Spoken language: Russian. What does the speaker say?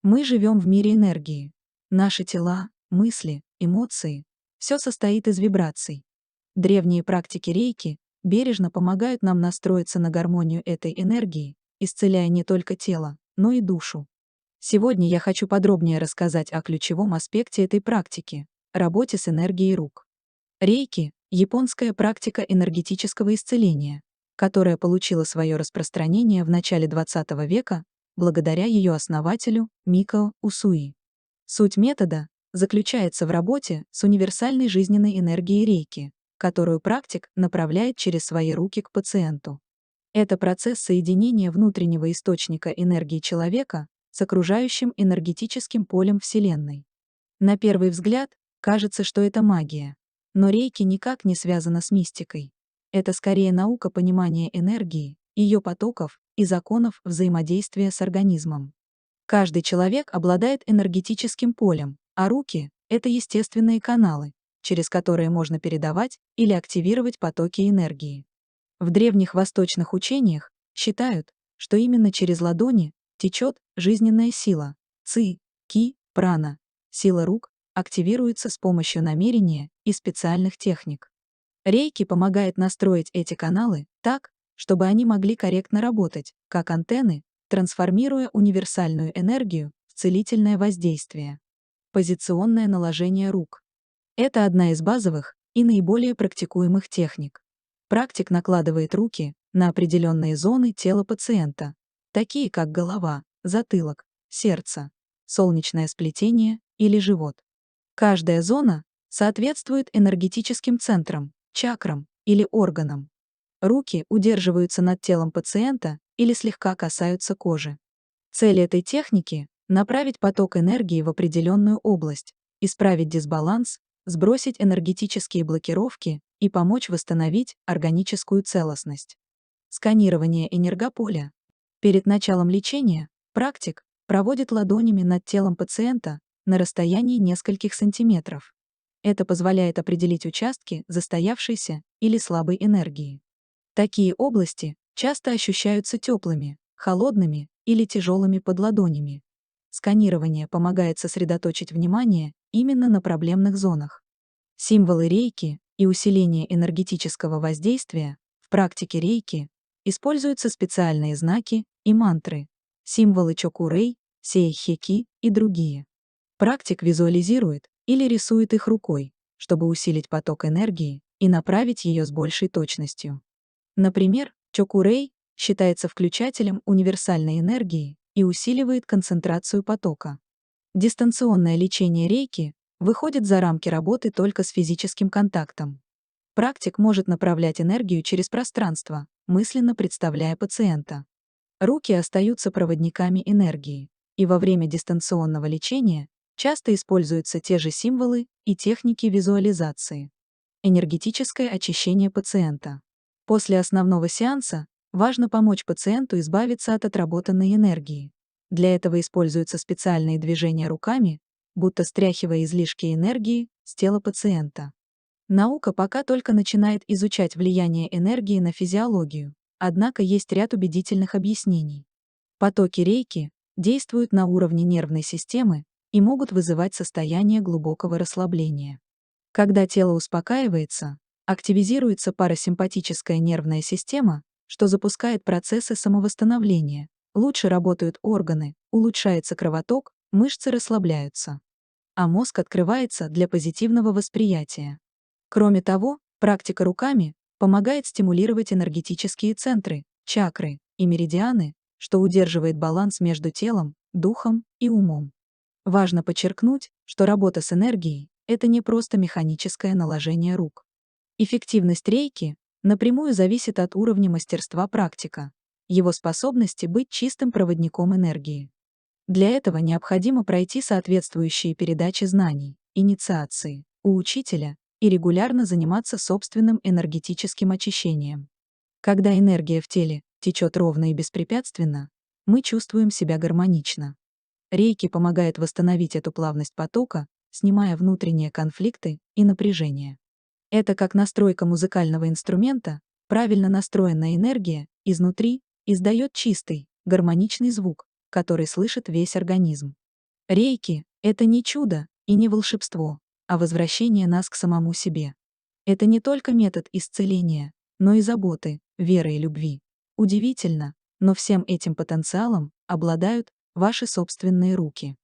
Мы живем в мире энергии. Наши тела, мысли, эмоции — все состоит из вибраций. Древние практики рейки бережно помогают нам настроиться на гармонию этой энергии, исцеляя не только тело, но и душу. Сегодня я хочу подробнее рассказать о ключевом аспекте этой практики — работе с энергией рук. Рейки — японская практика энергетического исцеления, которая получила свое распространение в начале XX века благодаря ее основателю Микао Усуи. Суть метода заключается в работе с универсальной жизненной энергией рейки, которую практик направляет через свои руки к пациенту. Это процесс соединения внутреннего источника энергии человека с окружающим энергетическим полем Вселенной. На первый взгляд кажется, что это магия. Но рейки никак не связана с мистикой. Это скорее наука понимания энергии, ее потоков и законов взаимодействия с организмом. Каждый человек обладает энергетическим полем, а руки — это естественные каналы, через которые можно передавать или активировать потоки энергии. В древних восточных учениях считают, что именно через ладони течет жизненная сила, ци, ки, прана. Сила рук активируется с помощью намерения и специальных техник. Рейки помогает настроить эти каналы так, чтобы они могли корректно работать, как антенны, трансформируя универсальную энергию в целительное воздействие. Позиционное наложение рук. Это одна из базовых и наиболее практикуемых техник. Практик накладывает руки на определенные зоны тела пациента, такие как голова, затылок, сердце, солнечное сплетение или живот. Каждая зона соответствует энергетическим центрам, чакрам или органам. Руки удерживаются над телом пациента или слегка касаются кожи. Цель этой техники — направить поток энергии в определенную область, исправить дисбаланс, сбросить энергетические блокировки и помочь восстановить органическую целостность. Сканирование энергополя. Перед началом лечения практик проводит ладонями над телом пациента на расстоянии нескольких сантиметров. Это позволяет определить участки застоявшейся или слабой энергии. Такие области часто ощущаются теплыми, холодными или тяжелыми под ладонями. Сканирование помогает сосредоточить внимание именно на проблемных зонах. Символы рейки и усиление энергетического воздействия. В практике рейки используются специальные знаки и мантры, символы чокурей, сейхеки и другие. Практик визуализирует или рисует их рукой, чтобы усилить поток энергии и направить ее с большей точностью. Например, чокурей считается включателем универсальной энергии и усиливает концентрацию потока. Дистанционное лечение рейки выходит за рамки работы только с физическим контактом. Практик может направлять энергию через пространство, мысленно представляя пациента. Руки остаются проводниками энергии, и во время дистанционного лечения часто используются те же символы и техники визуализации. Энергетическое очищение пациента. После основного сеанса важно помочь пациенту избавиться от отработанной энергии. Для этого используются специальные движения руками, будто стряхивая излишки энергии с тела пациента. Наука пока только начинает изучать влияние энергии на физиологию, однако есть ряд убедительных объяснений. Потоки рейки действуют на уровне нервной системы и могут вызывать состояние глубокого расслабления. Когда тело успокаивается, активизируется парасимпатическая нервная система, что запускает процессы самовосстановления. Лучше работают органы, улучшается кровоток, мышцы расслабляются. А мозг открывается для позитивного восприятия. Кроме того, практика руками помогает стимулировать энергетические центры, чакры и меридианы, что удерживает баланс между телом, духом и умом. Важно подчеркнуть, что работа с энергией — это не просто механическое наложение рук. Эффективность рейки напрямую зависит от уровня мастерства практика, его способности быть чистым проводником энергии. Для этого необходимо пройти соответствующие передачи знаний, инициации у учителя и регулярно заниматься собственным энергетическим очищением. Когда энергия в теле течет ровно и беспрепятственно, мы чувствуем себя гармонично. Рейки помогает восстановить эту плавность потока, снимая внутренние конфликты и напряжение. Это как настройка музыкального инструмента, правильно настроенная энергия изнутри издает чистый, гармоничный звук, который слышит весь организм. Рейки — это не чудо и не волшебство, а возвращение нас к самому себе. Это не только метод исцеления, но и заботы, веры и любви. Удивительно, но всем этим потенциалом обладают ваши собственные руки.